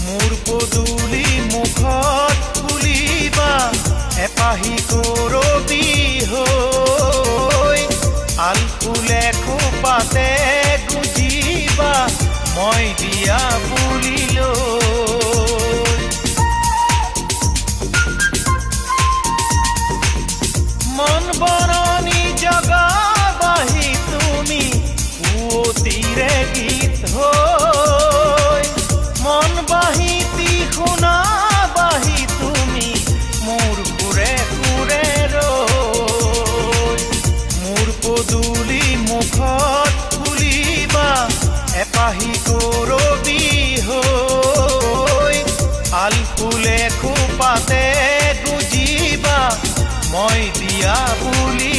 মোৰ পদূলি মুখত ফুলিবা এপাহি কৰবি হৈ আলফুলে খোপাতে গুজিবা মই দিয়া বুলিলো মন বৰণী জগাবাহি তুমি পুৱতিৰে গীত হৈ মন বাহিতি শুনাবাহি তুমি মোৰ সুৰে সুৰে ৰৈ মোৰ পদূলি মুখত ফুলিবা এপাহি কৰবি হৈ আলফুলে খোপাতে গুজিবা মই দিয়া বুলি